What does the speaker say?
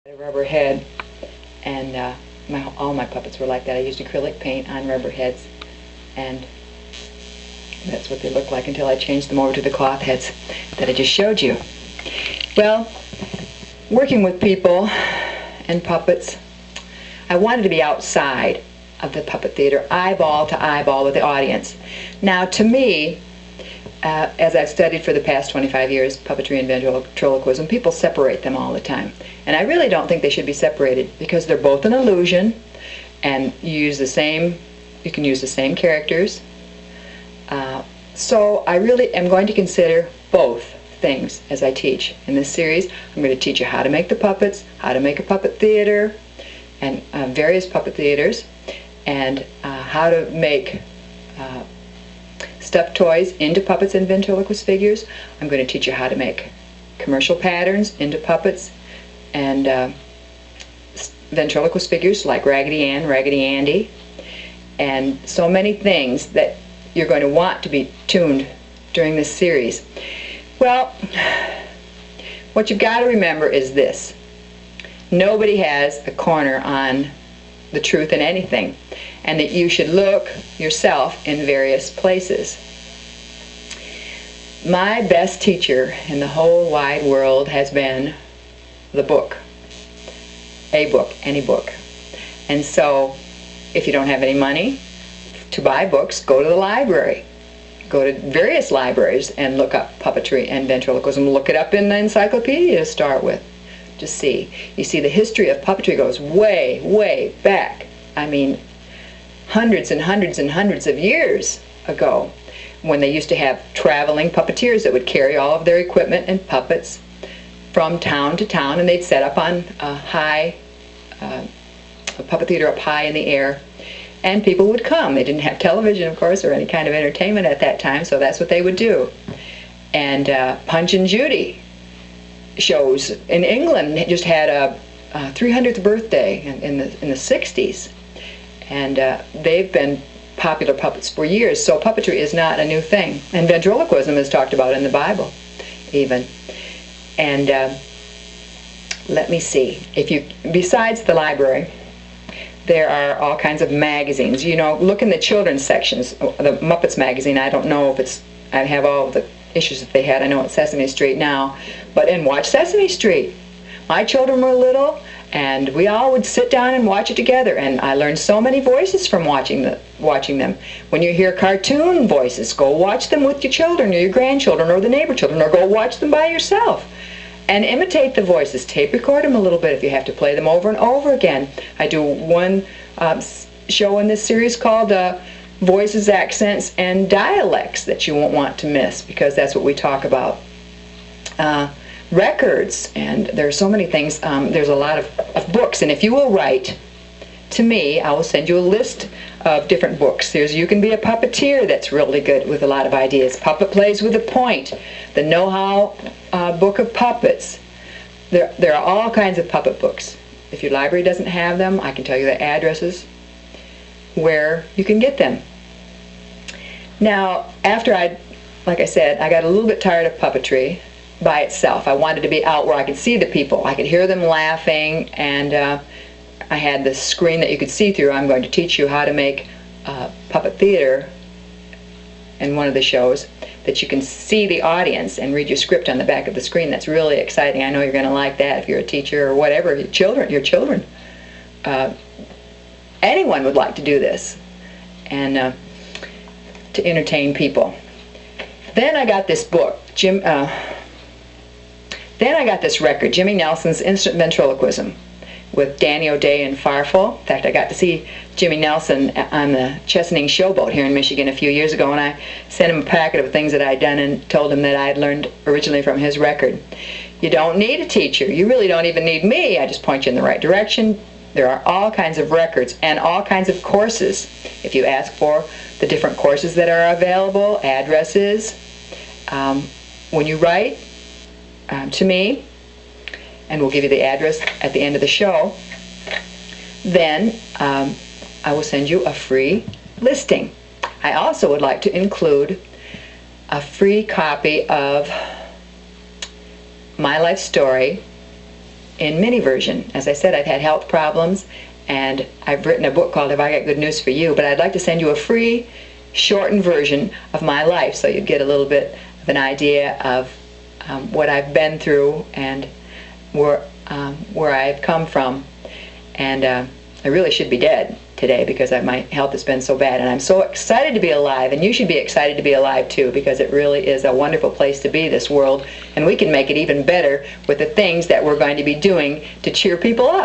A rubber head, and all my puppets were like that. I used acrylic paint on rubber heads, and that's what they look like until I changed them over to the cloth heads that I just showed you. Well, working with people and puppets, I wanted to be outside of the puppet theater, eyeball to eyeball with the audience. Now, to me, as I've studied for the past 25 years, puppetry and ventriloquism, people separate them all the time. And I really don't think they should be separated because they're both an illusion, and you can use the same characters. So I really am going to consider both things as I teach in this series. I'm going to teach you how to make the puppets, how to make a puppet theater, and various puppet theaters, and how to make stuffed toys into puppets and ventriloquist figures. I'm going to teach you how to make commercial patterns into puppets and ventriloquist figures like Raggedy Ann, Raggedy Andy, and so many things that you're going to want to be tuned during this series. Well, what you've got to remember is this: nobody has a corner on the truth in anything, and that you should look yourself in various places. My best teacher in the whole wide world has been the book. A book, any book. And so, if you don't have any money to buy books, go to the library. Go to various libraries and look up puppetry and ventriloquism. Look it up in the encyclopedia to start with. Just see. You see, the history of puppetry goes way, way back. I mean, hundreds and hundreds and hundreds of years ago, when they used to have traveling puppeteers that would carry all of their equipment and puppets from town to town, and they'd set up on a puppet theater up high in the air, and people would come. They didn't have television, of course, or any kind of entertainment at that time, so that's what they would do. And Punch and Judy shows in England just had a 300th birthday in the 60s, and they've been popular puppets for years. So puppetry is not a new thing, and ventriloquism is talked about in the Bible even. And let me see, besides the library, there are all kinds of magazines. You know, look in the children's sections. The Muppets magazine, I don't know if I have all the issues that they had. I know it's Sesame Street now, and watch Sesame Street. My children were little, and we all would sit down and watch it together, and I learned so many voices from watching them. When you hear cartoon voices, go watch them with your children or your grandchildren or the neighbor children, or go watch them by yourself and imitate the voices. Tape record them a little bit if you have to play them over and over again. I do one show in this series called Voices, Accents, and Dialects that you won't want to miss, because that's what we talk about. Records, and there are so many things. There's a lot of books, and if you will write to me, I will send you a list of different books. You Can Be a Puppeteer, that's really good with a lot of ideas. Puppet Plays with a Point, the Know-How Book of Puppets. There are all kinds of puppet books. If your library doesn't have them, I can tell you the addresses where you can get them. Now, after like I said, I got a little bit tired of puppetry by itself. I wanted to be out where I could see the people. I could hear them laughing, and I had this screen that you could see through. I'm going to teach you how to make puppet theater in one of the shows that you can see the audience and read your script on the back of the screen. That's really exciting. I know you're going to like that if you're a teacher or whatever. Your children. Anyone would like to do this, and to entertain people. Then I got this book, Then I got this record, Jimmy Nelson's Instant Ventriloquism, with Danny O'Day and Farfel. In fact, I got to see Jimmy Nelson on the Chesaning Showboat here in Michigan a few years ago, and I sent him a packet of things that I'd done and told him that I had learned originally from his record. You don't need a teacher. You really don't even need me. I just point you in the right direction. There are all kinds of records and all kinds of courses. If you ask for the different courses that are available, addresses, when you write to me, and we'll give you the address at the end of the show, then I will send you a free listing. I also would like to include a free copy of My Life Story, in mini version. As I said, I've had health problems, and I've written a book called Have I Got Good News for You, but I'd like to send you a free shortened version of my life so you get a little bit of an idea of what I've been through and where I've come from. And I really should be dead today because my health has been so bad, and I'm so excited to be alive, and you should be excited to be alive too, because it really is a wonderful place to be, this world, and we can make it even better with the things that we're going to be doing to cheer people up.